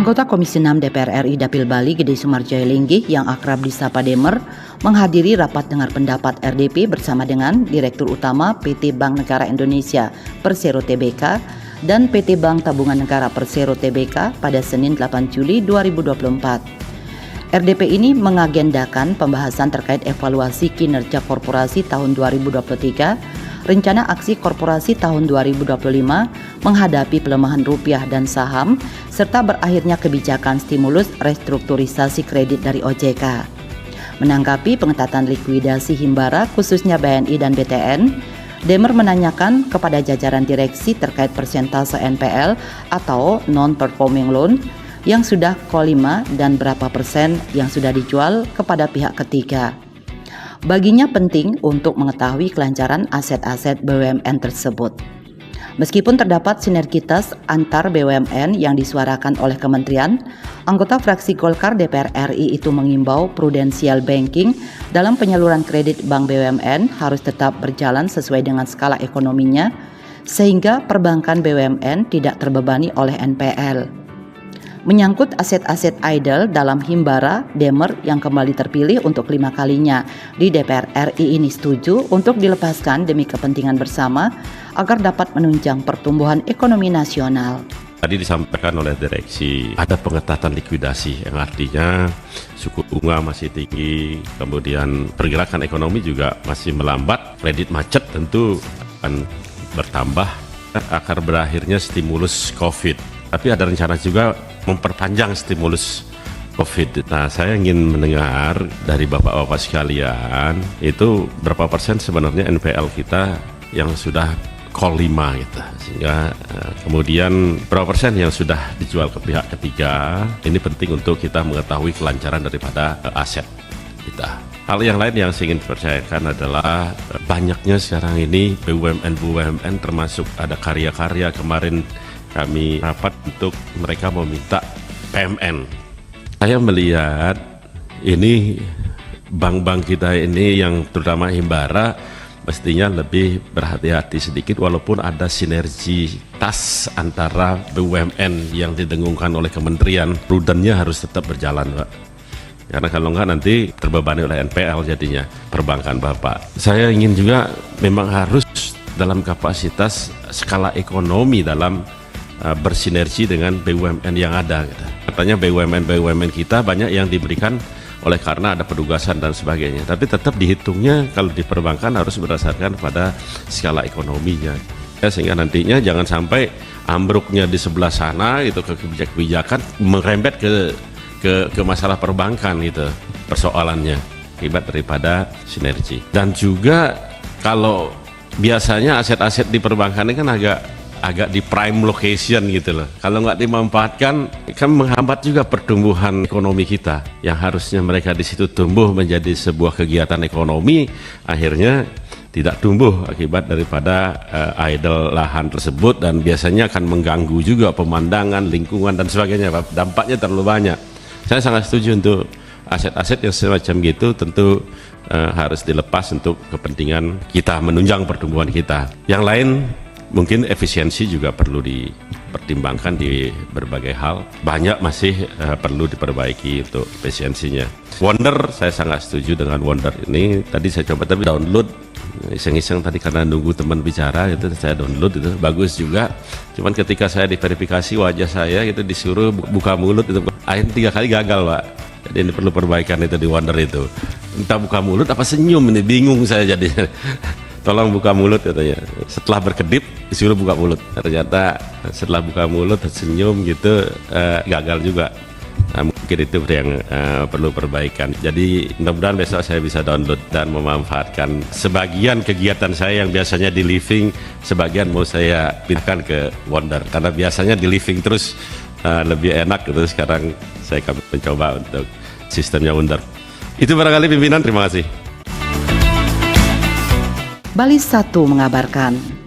Anggota Komisi 6 DPR RI Dapil Bali Gede Sumarjaya Linggih yang akrab disapa Demer menghadiri rapat dengar pendapat RDP bersama dengan Direktur Utama PT Bank Negara Indonesia Persero Tbk dan PT Bank Tabungan Negara Persero Tbk pada Senin 8 Juli 2024. RDP ini mengagendakan pembahasan terkait evaluasi kinerja korporasi tahun 2023, rencana aksi korporasi tahun 2025 menghadapi pelemahan rupiah dan saham, serta berakhirnya kebijakan stimulus restrukturisasi kredit dari OJK. Menanggapi pengetatan likuidasi Himbara khususnya BNI dan BTN, Demer menanyakan kepada jajaran direksi terkait persentase NPL atau non-performing loan yang sudah Q5 dan berapa persen yang sudah dijual kepada pihak ketiga. Baginya penting untuk mengetahui kelancaran aset-aset BUMN tersebut. Meskipun terdapat sinergitas antar BUMN yang disuarakan oleh kementerian, anggota fraksi Golkar DPR RI itu mengimbau prudensial banking dalam penyaluran kredit bank BUMN harus tetap berjalan sesuai dengan skala ekonominya, sehingga perbankan BUMN tidak terbebani oleh NPL. Menyangkut aset-aset idle dalam Himbara, Demer yang kembali terpilih untuk 5 kalinya di DPR RI ini setuju untuk dilepaskan demi kepentingan bersama agar dapat menunjang pertumbuhan ekonomi nasional. Tadi disampaikan oleh direksi ada pengetatan likuidasi yang artinya suku bunga masih tinggi, kemudian pergerakan ekonomi juga masih melambat, kredit macet tentu akan bertambah akan berakhirnya stimulus COVID. Tapi ada rencana juga memperpanjang stimulus COVID. Nah, saya ingin mendengar dari bapak-bapak sekalian, itu berapa persen sebenarnya NPL kita yang sudah Q5 gitu. Sehingga kemudian berapa persen yang sudah dijual ke pihak ketiga. Ini penting untuk kita mengetahui kelancaran daripada aset kita. Hal yang lain yang saya ingin percayakan adalah banyaknya sekarang ini BUMN termasuk ada karya-karya. Kemarin kami rapat untuk mereka meminta PMN. Saya melihat ini bank-bank kita ini yang terutama Himbara mestinya lebih berhati-hati sedikit walaupun ada sinergitas antara BUMN yang didengungkan oleh kementerian. Prudennya harus tetap berjalan, Pak. Karena kalau enggak nanti terbebani oleh NPL jadinya perbankan Bapak. Saya ingin juga memang harus dalam kapasitas skala ekonomi dalam bersinergi dengan BUMN yang ada gitu. Katanya BUMN kita banyak yang diberikan oleh karena ada penugasan dan sebagainya, tapi tetap dihitungnya kalau di perbankan harus berdasarkan pada skala ekonominya ya, sehingga nantinya jangan sampai ambruknya di sebelah sana itu ke kebijakan merembet ke masalah perbankan gitu persoalannya akibat daripada sinergi. Dan juga kalau biasanya aset-aset di perbankan ini kan agak di prime location gitu loh. Kalau nggak dimanfaatkan kan menghambat juga pertumbuhan ekonomi kita yang harusnya mereka di situ tumbuh menjadi sebuah kegiatan ekonomi, akhirnya tidak tumbuh akibat daripada idle lahan tersebut dan biasanya akan mengganggu juga pemandangan, lingkungan dan sebagainya. Dampaknya terlalu banyak. Saya sangat setuju untuk aset-aset yang semacam gitu tentu harus dilepas untuk kepentingan kita menunjang pertumbuhan kita. Yang lain mungkin efisiensi juga perlu dipertimbangkan di berbagai hal. Banyak masih perlu diperbaiki untuk efisiensinya. Wonder, saya sangat setuju dengan Wonder ini. Tadi saya coba tapi download iseng-iseng tadi karena nunggu teman bicara itu saya download itu bagus juga. Cuman ketika saya diverifikasi wajah saya itu disuruh buka mulut itu akhirnya 3 kali gagal, Pak. Jadi ini perlu perbaikan itu di Wonder itu. Entah buka mulut apa senyum ini bingung saya jadinya. Tolong buka mulut katanya. Setelah berkedip disuruh buka mulut. Ternyata setelah buka mulut senyum gitu gagal juga. Mungkin itu yang perlu perbaikan. Jadi mudah-mudahan besok saya bisa download dan memanfaatkan sebagian kegiatan saya yang biasanya di living, sebagian mau saya pindahkan ke Wonder karena biasanya di living terus lebih enak gitu. Sekarang saya akan mencoba untuk sistemnya Wonder. Itu barangkali pimpinan, terima kasih. Bali 1 mengabarkan.